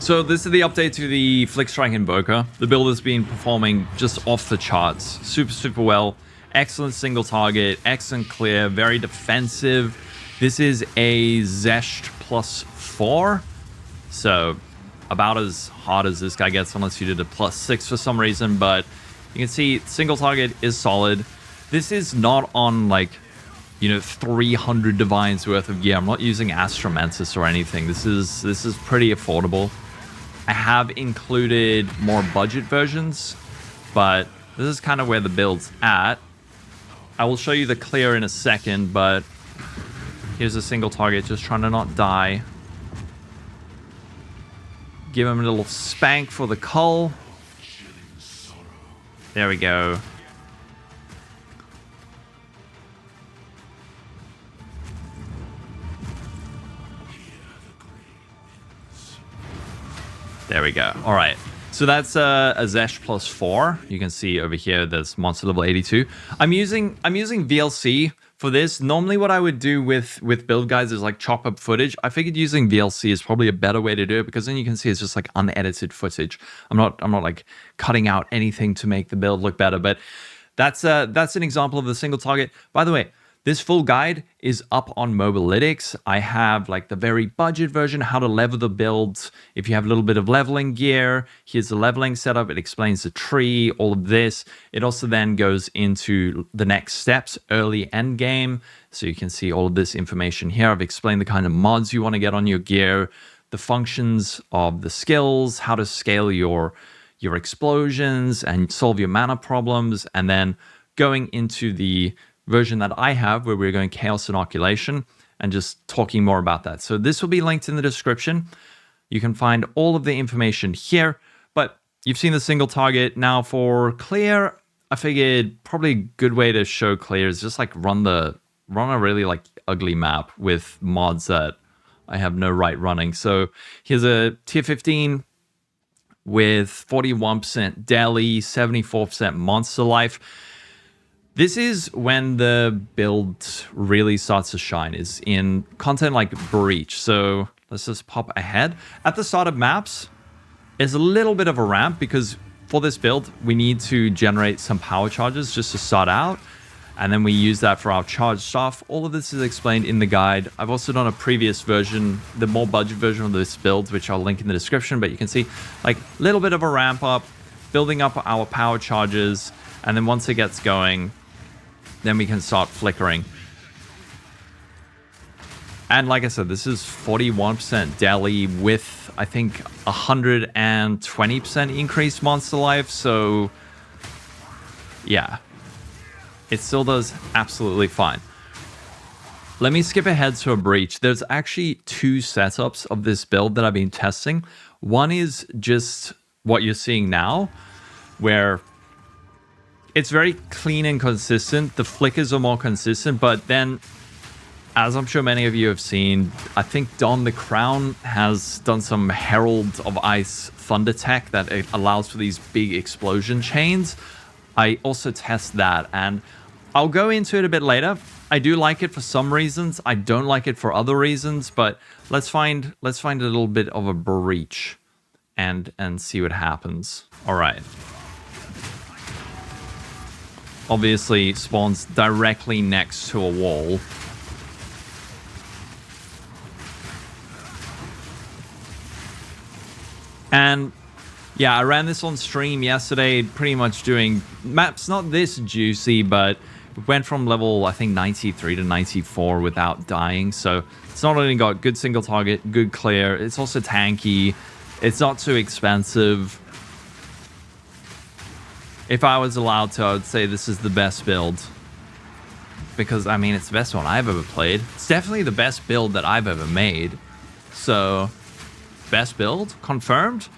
So this is the update to the Flicker Strike Invoker. The build has been performing just off the charts. Super well. Excellent single target, excellent clear, very defensive. This is a Xesht +4. So about as hard as this guy gets unless you did a +6 for some reason. But you can see single target is solid. This is not on like, you know, 300 divines worth of gear. I'm not using Ascendancy or anything. This is pretty affordable. I have included more budget versions, but this is kind of where the build's at. I will show you the clear in a second, but here's a single target just trying to not die. Give him a little spank for the cull. There we go. There we go. All right. So that's a Xesht +4. You can see over here there's monster level 82. I'm using VLC for this. Normally what I would do with build guides is like chop up footage. I figured using VLC is probably a better way to do it because then you can see it's just like unedited footage. I'm not like cutting out anything to make the build look better, but that's an example of the single target. By the way, this full guide is up on Mobalytics. I have like the very budget version, how to level the builds. If you have a little bit of leveling gear, here's the leveling setup. It explains the tree, all of this. It also then goes into the next steps, early end game. So you can see all of this information here. I've explained the kind of mods you want to get on your gear, the functions of the skills, how to scale your explosions and solve your mana problems, and then going into the version that I have where we're going Chaos Innoculation and just talking more about that. So this will be linked in the description. You can find all of the information here, but you've seen the single target. Now for clear, I figured probably a good way to show clear is just like run a really like ugly map with mods that I have no right running. So here's a tier 15 with 41% daily, 74% monster life. This is when the build really starts to shine, is in content like Breach. So let's just pop ahead. At the start of maps, there's a little bit of a ramp because for this build, we need to generate some power charges just to start out. And then we use that for our charge stuff. All of this is explained in the guide. I've also done a previous version, the more budget version of this build, which I'll link in the description. But you can see like a little bit of a ramp up, building up our power charges. And then once it gets going, then we can start flickering. And like I said, this is 41% daily with, I think, 120% increased monster life. So, yeah. It still does absolutely fine. Let me skip ahead to a Breach. There's actually two setups of this build that I've been testing. One is just what you're seeing now, where it's very clean and consistent. The flickers are more consistent, but then, as I'm sure many of you have seen, I think Don the Crown has done some Herald of Ice Thunder tech that it allows for these big explosion chains. I also test that, and I'll go into it a bit later. I do like it for some reasons. I don't like it for other reasons, but let's find a little bit of a Breach and see what happens. All right. Obviously spawns directly next to a wall. And yeah, I ran this on stream yesterday, pretty much doing maps not this juicy, but went from level, I think, 93 to 94 without dying. So it's not only got good single target, good clear, it's also tanky. It's not too expensive. If I was allowed to, I would say this is the best build. Because, I mean, it's the best one I've ever played. It's definitely the best build that I've ever made. So, best build? Confirmed?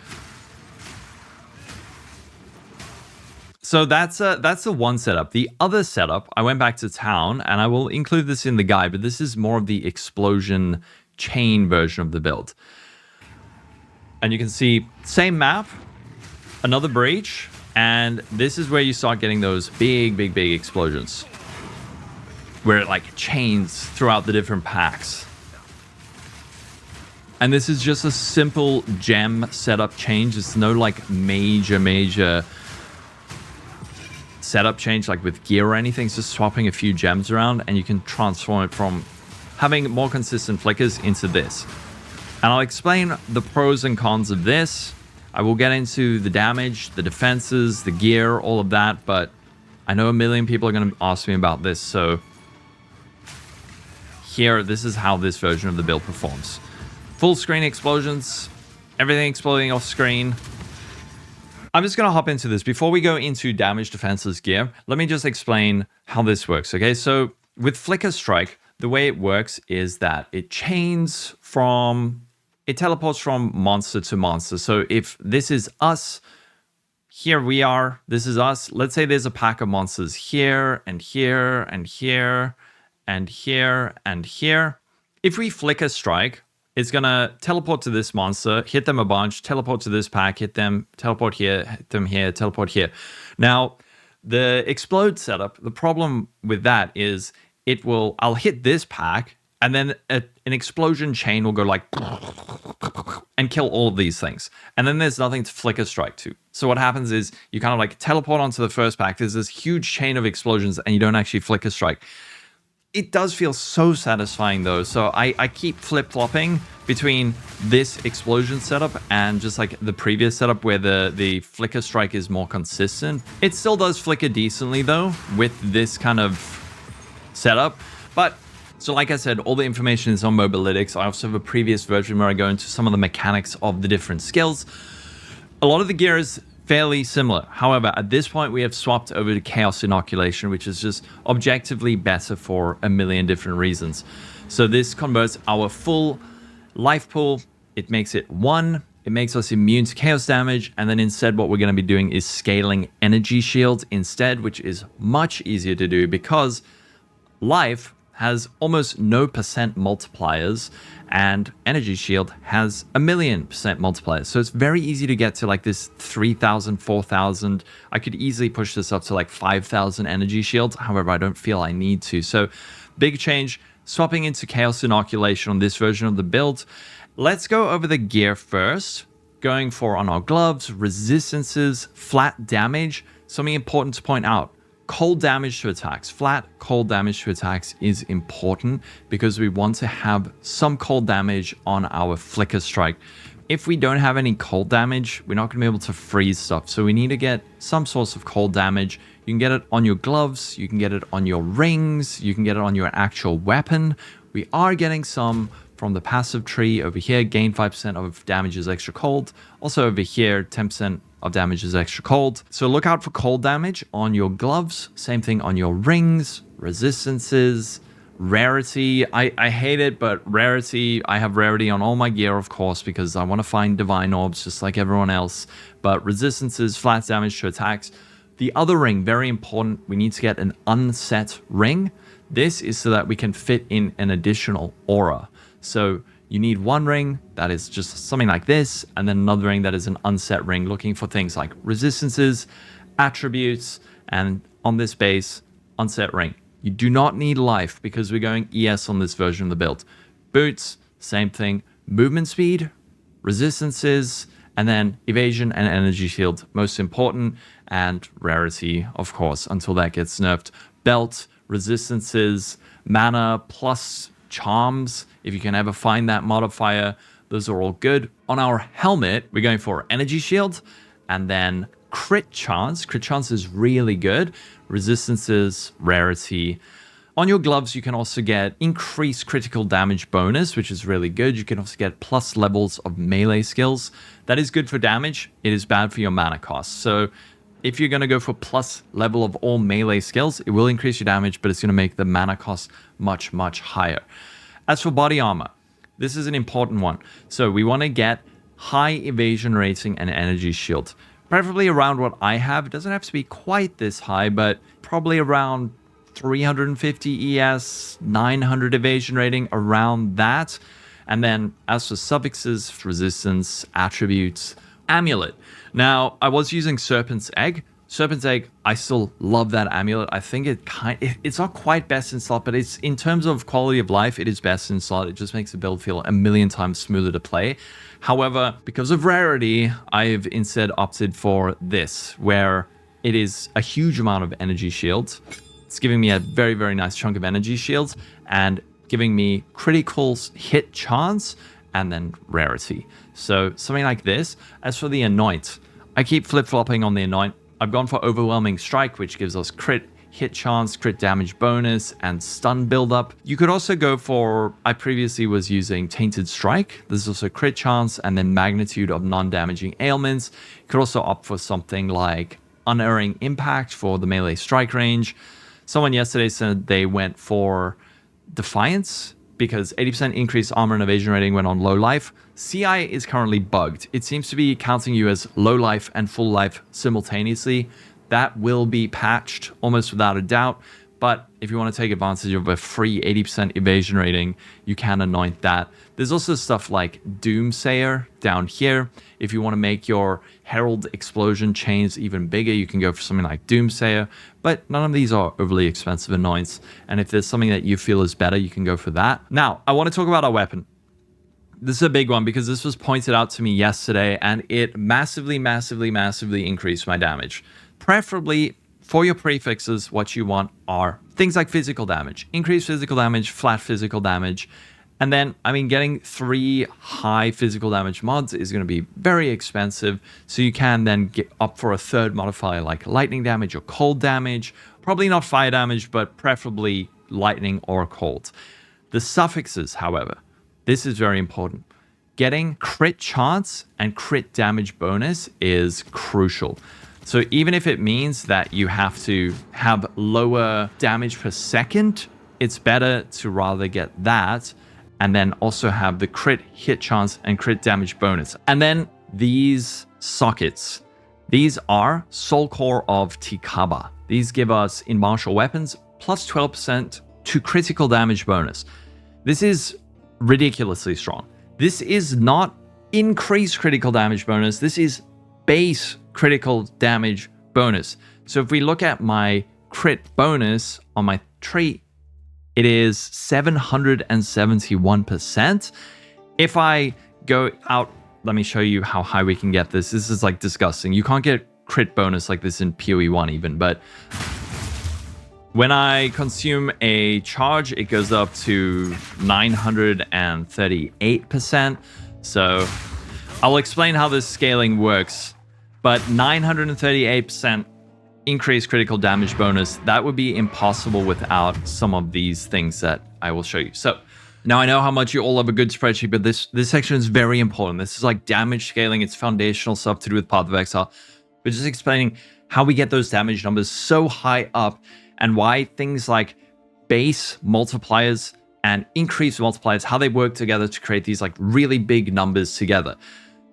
So that's the one setup. The other setup, I went back to town, and I will include this in the guide, but this is more of the explosion chain version of the build. And you can see, same map, another Breach, and this is where you start getting those big explosions. Where it like chains throughout the different packs. And this is just a simple gem setup change. It's no like major setup change like with gear or anything. It's just swapping a few gems around and you can transform it from having more consistent flickers into this. And I'll explain the pros and cons of this. I will get into the damage, the defenses, the gear, all of that, but I know a million people are going to ask me about this, so here, this is how this version of the build performs. Full screen explosions, everything exploding off screen. I'm just going to hop into this. Before we go into damage, defenses, gear, let me just explain how this works, okay? So with Flicker Strike, the way it works is that it teleports from monster to monster. So if this is us, here we are, this is us. Let's say there's a pack of monsters here and here and here and here and here. If we Flicker Strike, it's gonna teleport to this monster, hit them a bunch, teleport to this pack, hit them, teleport here, hit them here, teleport here. Now, the explode setup, the problem with that is I'll hit this pack, and then an explosion chain will go like and kill all of these things. And then there's nothing to Flicker Strike to. So what happens is you kind of like teleport onto the first pack. There's this huge chain of explosions and you don't actually Flicker Strike. It does feel so satisfying though. So I keep flip-flopping between this explosion setup and just like the previous setup where the Flicker Strike is more consistent. It still does flicker decently though with this kind of setup. But so like I said, all the information is on Mobalytics. I also have a previous version where I go into some of the mechanics of the different skills. A lot of the gear is fairly similar. However, at this point, we have swapped over to Chaos Innoculation, which is just objectively better for a million different reasons. So this converts our full life pool. It makes it 1. It makes us immune to chaos damage. And then instead, what we're going to be doing is scaling energy shields instead, which is much easier to do because life has almost no percent multipliers and energy shield has 1,000,000% multipliers. So it's very easy to get to like this 3,000, 4,000. I could easily push this up to like 5,000 energy shields. However, I don't feel I need to. So big change, swapping into Chaos Innoculation on this version of the build. Let's go over the gear first. Going for on our gloves, resistances, flat damage. Something important to point out. Cold damage to attacks. Flat cold damage to attacks is important because we want to have some cold damage on our Flicker Strike. If we don't have any cold damage, we're not going to be able to freeze stuff. So we need to get some source of cold damage. You can get it on your gloves. You can get it on your rings. You can get it on your actual weapon. We are getting some from the passive tree over here. Gain 5% of damage is extra cold. Also over here, 10% of damage is extra cold. So look out for cold damage on your gloves. Same thing on your rings, resistances, rarity. I hate it, but rarity, I have rarity on all my gear, of course, because I want to find divine orbs just like everyone else. But resistances, flat damage to attacks. The other ring, very important. We need to get an unset ring. This is so that we can fit in an additional aura. So you need one ring that is just something like this, and then another ring that is an unset ring, looking for things like resistances, attributes, and on this base, unset ring. You do not need life because we're going ES on this version of the build. Boots, same thing. Movement speed, resistances, and then evasion and energy shield, most important, and rarity, of course, until that gets nerfed. Belt, resistances, mana, plus charms, if you can ever find that modifier, those are all good. On our helmet, we're going for energy shield and then crit chance. Crit chance is really good. Resistances, rarity. On your gloves, you can also get increased critical damage bonus, which is really good. You can also get plus levels of melee skills. That is good for damage. It is bad for your mana cost. So if you're going to go for plus level of all melee skills, it will increase your damage, but it's going to make the mana cost much, much higher. As for body armor, this is an important one. So we want to get high evasion rating and energy shield. Preferably around what I have. It doesn't have to be quite this high, but probably around 350 ES, 900 evasion rating, around that. And then as for suffixes, resistance, attributes, Amulet. Now, I was using Serpent's Egg. Serpent's Egg, I still love that amulet. I think it's not quite best in slot, but it's in terms of quality of life, it is best in slot. It just makes the build feel a million times smoother to play. However, because of rarity, I've instead opted for this, where it is a huge amount of energy shields. It's giving me a very, very nice chunk of energy shields and giving me critical hit chance and then rarity. So something like this. As for the Anoint, I keep flip-flopping on the Anoint. I've gone for Overwhelming Strike, which gives us crit hit chance, crit damage bonus, and stun buildup. You could also go for, I previously was using Tainted Strike. There's also crit chance and then magnitude of non-damaging ailments. You could also opt for something like Unerring Impact for the melee strike range. Someone yesterday said they went for Defiance because 80% increased armor and evasion rating when on low life. CI is currently bugged. It seems to be counting you as low life and full life simultaneously. That will be patched almost without a doubt. But if you want to take advantage of a free 80% evasion rating, you can anoint that. There's also stuff like Doomsayer down here. If you want to make your Herald explosion chains even bigger, you can go for something like Doomsayer. But none of these are overly expensive anoints. And if there's something that you feel is better, you can go for that. Now, I want to talk about our weapon. This is a big one because this was pointed out to me yesterday and it massively increased my damage. Preferably, for your prefixes, what you want are things like physical damage, increased physical damage, flat physical damage. And then, I mean, getting 3 high physical damage mods is going to be very expensive. So you can then get up for a third modifier like lightning damage or cold damage. Probably not fire damage, but preferably lightning or cold. The suffixes, however, this is very important. Getting crit chance and crit damage bonus is crucial. So even if it means that you have to have lower damage per second, it's better to rather get that and then also have the crit hit chance and crit damage bonus. And then these sockets, these are Soul Core of Tikaba. These give us in martial weapons plus 12% to critical damage bonus. This is ridiculously strong. This is not increased critical damage bonus. This is base critical damage bonus. So if we look at my crit bonus on my trait, it is 771%. If I go out, let me show you how high we can get this. This is like disgusting. You can't get crit bonus like this in PoE 1 even, but when I consume a charge, it goes up to 938%. So I'll explain how this scaling works. But 938% increased critical damage bonus, that would be impossible without some of these things that I will show you. So now I know how much you all have a good spreadsheet, but this section is very important. This is like damage scaling. It's foundational stuff to do with Path of Exile. But just explaining how we get those damage numbers so high up and why things like base multipliers and increased multipliers, how they work together to create these like really big numbers together.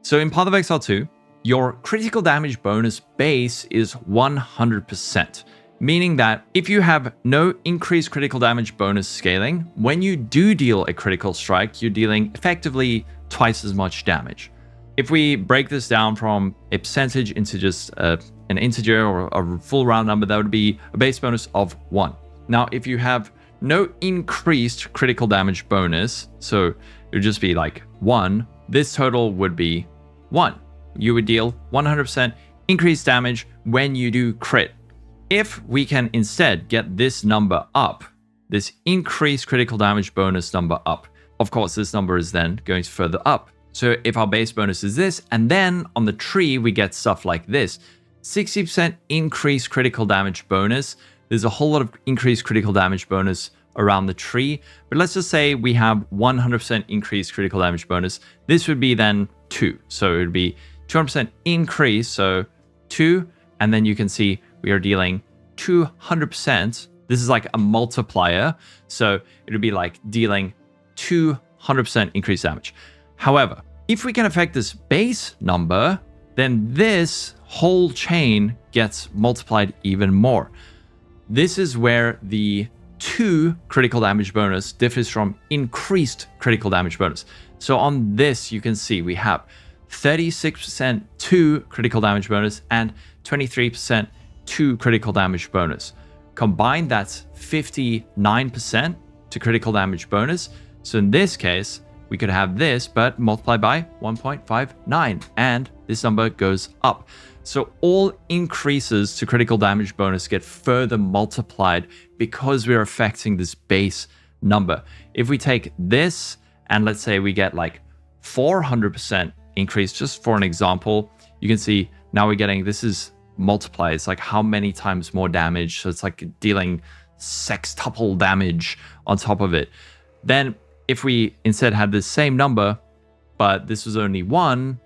So in Path of Exile 2, your critical damage bonus base is 100%, meaning that if you have no increased critical damage bonus scaling, when you do deal a critical strike, you're dealing effectively twice as much damage. If we break this down from a percentage into just an integer or a full round number, that would be a base bonus of 1. Now, if you have no increased critical damage bonus, so it would just be like 1, this total would be 1. You would deal 100% increased damage when you do crit. If we can instead get this number up, this increased critical damage bonus number up, of course, this number is then going further up. So if our base bonus is this, and then on the tree, we get stuff like this, 60% increased critical damage bonus. There's a whole lot of increased critical damage bonus around the tree, but let's just say we have 100% increased critical damage bonus. This would be then 2. So it would be 200% increase, so 2, and then you can see we are dealing 200%. This is like a multiplier, so it would be like dealing 200% increased damage. However, if we can affect this base number, then this whole chain gets multiplied even more. This is where the 2 critical damage bonus differs from increased critical damage bonus. So on this, you can see we have 36% 2 critical damage bonus and 23% 2 critical damage bonus. Combined, that's 59% to critical damage bonus. So in this case, we could have this, but multiplied by 1.59, and this number goes up. So all increases to critical damage bonus get further multiplied because we're affecting this base number. If we take this and let's say we get like 400% increase, just for an example, you can see now we're getting, this is multiplied. It's like how many times more damage. So it's like dealing sextuple damage on top of it. Then if we instead had the same number, but this was only 1,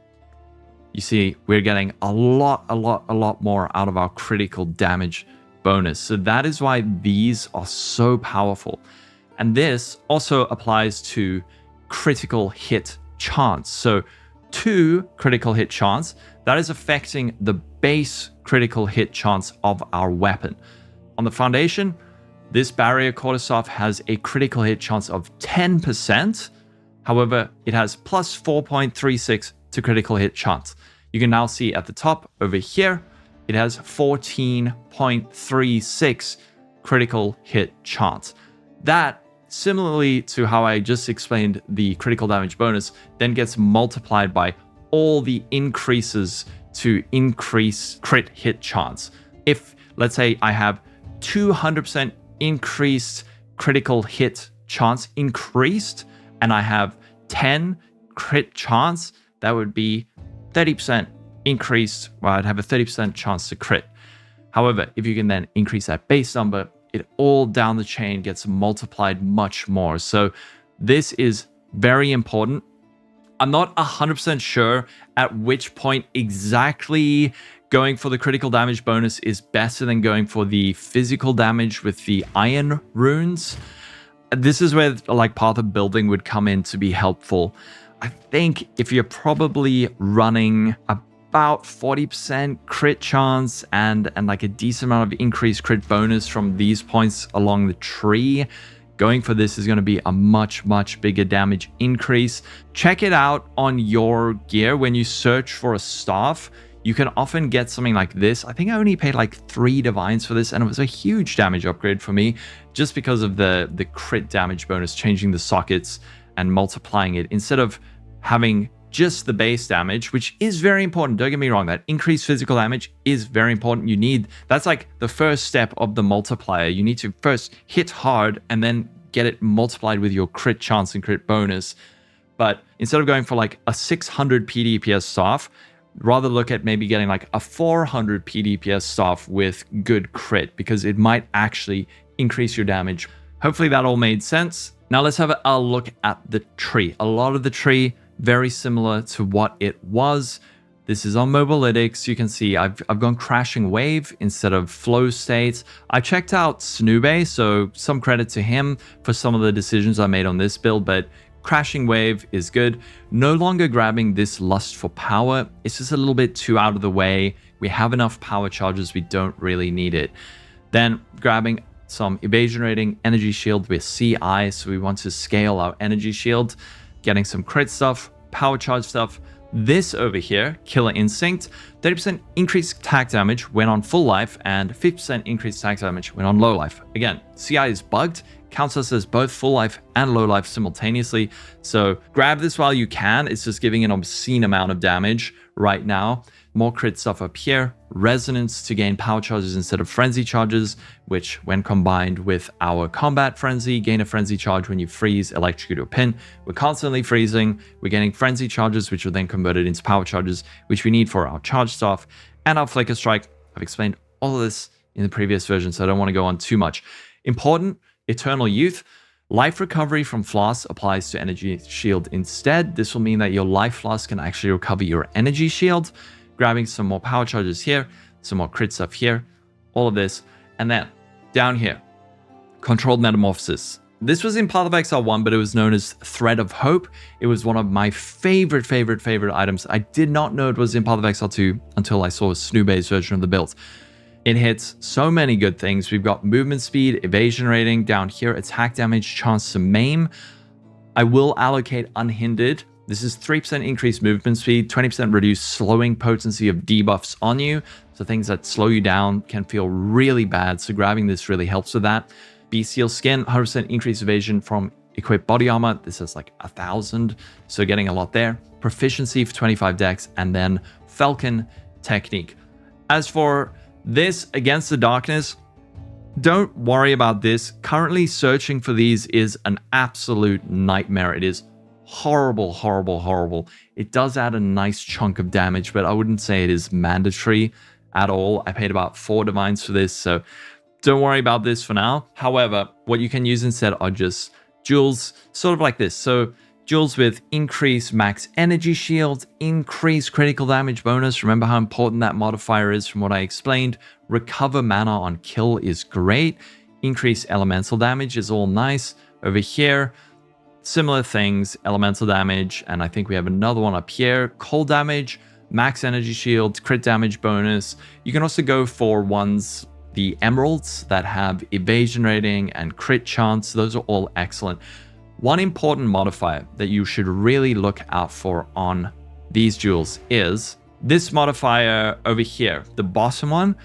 you see we're getting a lot more out of our critical damage bonus. So that is why these are so powerful. And this also applies to critical hit chance. So 2 critical hit chance, that is affecting the base critical hit chance of our weapon. On the foundation, this barrier quarterstaff has a critical hit chance of 10%. However, it has plus 4.36 to critical hit chance. You can now see at the top over here, it has 14.36 critical hit chance. That, similarly to how I just explained the critical damage bonus, then gets multiplied by all the increases to increase crit hit chance. If, let's say, I have 200% increased critical hit chance increased, and I have 10 crit chance, that would be 30% increased. Well, I'd have a 30% chance to crit. However, if you can then increase that base number, it all down the chain gets multiplied much more. So this is very important. I'm not 100% sure at which point exactly going for the critical damage bonus is better than going for the physical damage with the iron runes. This is where like path of building would come in to be helpful. I think if you're probably running about 40% crit chance and like a decent amount of increased crit bonus from these points along the tree, going for this is going to be a much bigger damage increase. Check it out on your gear. When you search for a staff, you can often get something like this. I think I only paid like 3 divines for this, and it was a huge damage upgrade for me just because of the crit damage bonus, changing the sockets and multiplying it instead of having just the base damage, which is very important. Don't get me wrong, that increased physical damage is very important. That's like the first step of the multiplier. You need to first hit hard and then get it multiplied with your crit chance and crit bonus. But instead of going for like a 600 PDPS staff, rather look at maybe getting like a 400 PDPS staff with good crit, because it might actually increase your damage. Hopefully that all made sense. Now let's have a look at the tree. A lot of the tree, very similar to what it was. This is on Mobalytics. You can see I've gone crashing wave instead of flow state. I checked out Snube, so some credit to him for some of the decisions I made on this build, but crashing wave is good. No longer grabbing this lust for power. It's just a little bit too out of the way. We have enough power charges. We don't really need it. Then grabbing some evasion rating, energy shield with CI. So we want to scale our energy shield, getting some crit stuff, power charge stuff. This over here, Killer Instinct, 30% increased attack damage when on full life and 50% increased attack damage when on low life. Again, CI is bugged, counts us as both full life and low life simultaneously. So grab this while you can. It's just giving an obscene amount of damage right now. More crit stuff up here. Resonance to gain power charges instead of frenzy charges, which when combined with our combat frenzy, gain a frenzy charge when you freeze, electrocute, or pin. We're constantly freezing. We're getting frenzy charges, which are then converted into power charges, which we need for our charge staff and our Flicker Strike. I've explained all of this in the previous version, so I don't want to go on too much. Important, Eternal Youth. Life recovery from flasks applies to energy shield instead. This will mean that your life flask can actually recover your energy shield. Grabbing some more power charges here, some more crit stuff here, all of this. And then down here, Controlled Metamorphosis. This was in Path of Exile 1, but it was known as Thread of Hope. It was one of my favorite items. I did not know it was in Path of Exile 2 until I saw Snube's version of the build. It hits so many good things. We've got movement speed, evasion rating, down here, attack damage, chance to maim. I will allocate Unhindered This is 3% increased movement speed, 20% reduced slowing potency of debuffs on you. So things that slow you down can feel really bad. So grabbing this really helps with that. Bestial Skin, 100% increased evasion from equipped body armor. This is like 1,000. So getting a lot there. Proficiency for 25 dex, and then Falcon Technique. As for this Against the Darkness, don't worry about this. Currently searching for these is an absolute nightmare. It is horrible, horrible, horrible. It does add a nice chunk of damage, but I wouldn't say it is mandatory at all. I paid about 4 divines for this, so don't worry about this for now. However, what you can use instead are just jewels, sort of like this. So jewels with increased max energy shield, increased critical damage bonus. Remember how important that modifier is from what I explained. Recover mana on kill is great. Increased elemental damage is all nice. Over here, similar things, elemental damage, and I think we have another one up here. Cold damage, max energy shield, crit damage bonus. You can also go for ones, the emeralds that have evasion rating and crit chance. Those are all excellent. One important modifier that you should really look out for on these jewels is this modifier over here. The bottom one,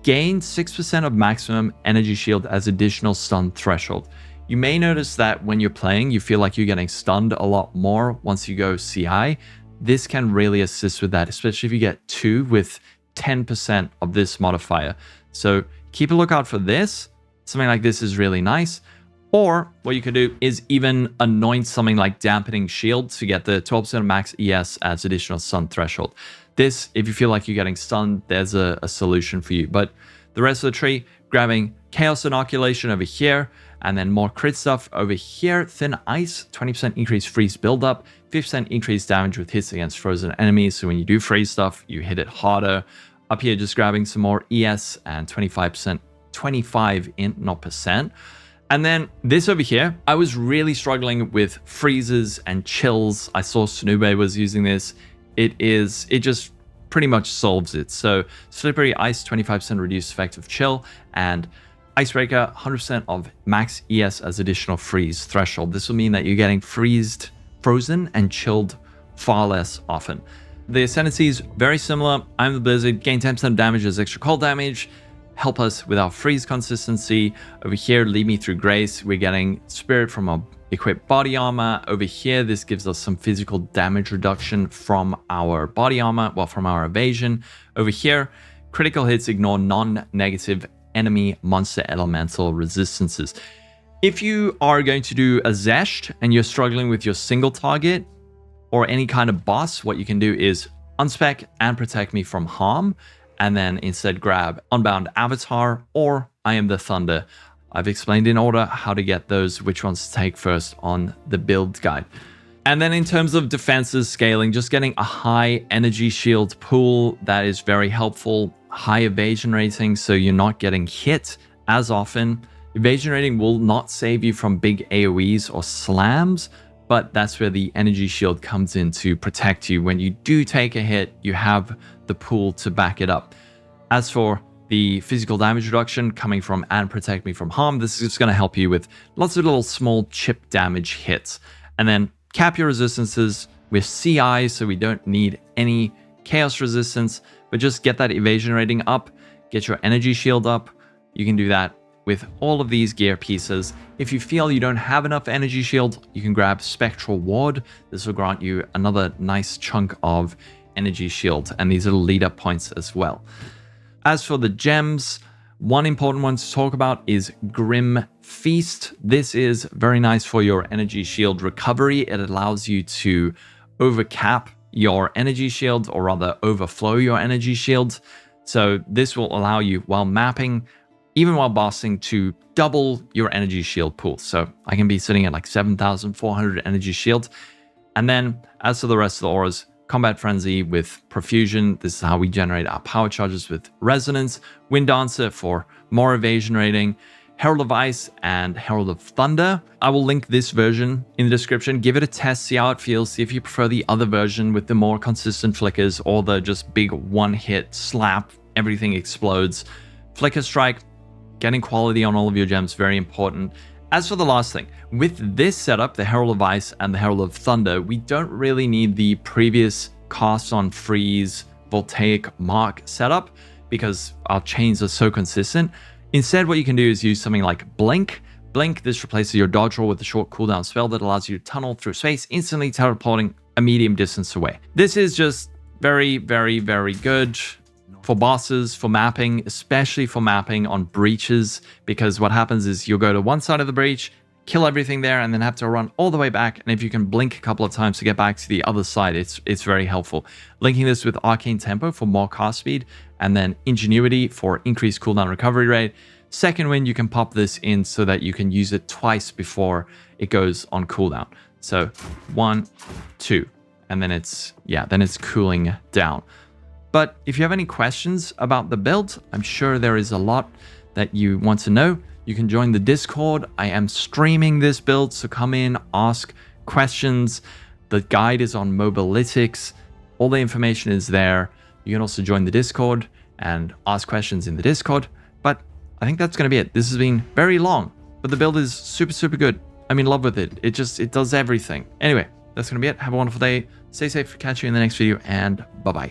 gain 6% of maximum energy shield as additional stun threshold. You may notice that when you're playing, you feel like you're getting stunned a lot more once you go CI. This can really assist with that, especially if you get 2 with 10% of this modifier. So keep a lookout for this. Something like this is really nice. Or what you could do is even anoint something like Dampening Shield to get the 12% max ES as additional stun threshold. This, if you feel like you're getting stunned, there's a solution for you. But the rest of the tree, grabbing Chaos Inoculation over here, and then more crit stuff over here. Thin Ice, 20% increased freeze buildup, 50% increased damage with hits against frozen enemies. So when you do freeze stuff, you hit it harder. Up here, just grabbing some more ES and 25%, 25 int, not percent. And then this over here, I was really struggling with freezes and chills. I saw Snube was using this. It just pretty much solves it. So Slippery Ice, 25% reduced effective chill, and Icebreaker, 100% of max ES as additional freeze threshold. This will mean that you're getting frozen and chilled far less often. The Ascendancy is very similar. I'm the Blizzard, gain 10% damage as extra cold damage, help us with our freeze consistency. Over here, Lead Me Through Grace, we're getting Spirit from our equipped body armor. Over here, this gives us some physical damage reduction from our body armor, well, from our evasion. Over here, critical hits ignore non-negative enemy monster elemental resistances. If you are going to do a Xesht and you're struggling with your single target or any kind of boss, what you can do is unspec and protect me from harm, and then instead grab Unbound Avatar or I Am the Thunder. I've explained in order how to get those, which ones to take first on the build guide. And then in terms of defenses scaling, just getting a high energy shield pool, that is very helpful. High evasion rating, so you're not getting hit as often. Evasion rating will not save you from big AoEs or slams, but that's where the energy shield comes in to protect you. When you do take a hit, you have the pool to back it up. As for the physical damage reduction coming from and protect me from harm, this is just going to help you with lots of little small chip damage hits. And then cap your resistances with CI, so we don't need any chaos resistance, but just get that evasion rating up, get your energy shield up. You can do that with all of these gear pieces. If you feel you don't have enough energy shield, you can grab Spectral Ward. This will grant you another nice chunk of energy shield, and these are lead up points as well. As for the gems, one important one to talk about is Grim Feast. This is very nice for your energy shield recovery. It allows you to overcap your energy shield, or rather overflow your energy shield. So this will allow you, while mapping, even while bossing, to double your energy shield pool. So I can be sitting at like 7,400 energy shield. And then as for the rest of the auras, Combat Frenzy with Profusion. This is how we generate our power charges with Resonance. Wind Dancer for more evasion rating. Herald of Ice and Herald of Thunder. I will link this version in the description. Give it a test, see how it feels, see if you prefer the other version with the more consistent flickers or the just big one-hit slap, everything explodes. Flicker Strike, getting quality on all of your gems, very important. As for the last thing, with this setup, the Herald of Ice and the Herald of Thunder, we don't really need the previous casts on freeze, voltaic, mark setup because our chains are so consistent. Instead, what you can do is use something like Blink. Blink, this replaces your dodge roll with a short cooldown spell that allows you to tunnel through space, instantly teleporting a medium distance away. This is just very, very, very good for bosses, for mapping, especially for mapping on breaches, because what happens is you'll go to one side of the breach, kill everything there, and then have to run all the way back. And if you can blink a couple of times to get back to the other side, it's very helpful. Linking this with Arcane Tempo for more cast speed, and then Ingenuity for increased cooldown recovery rate. Second wind, you can pop this in so that you can use it twice before it goes on cooldown. So 1, 2, and then it's cooling down. But if you have any questions about the build, I'm sure there is a lot that you want to know. You can join the Discord. I am streaming this build, so come in, ask questions. The guide is on Mobalytics. All the information is there. You can also join the Discord and ask questions in the Discord. But I think that's going to be it. This has been very long, but the build is super, super good. I'm in love with it. It does everything. Anyway, that's going to be it. Have a wonderful day. Stay safe. Catch you in the next video, and bye-bye.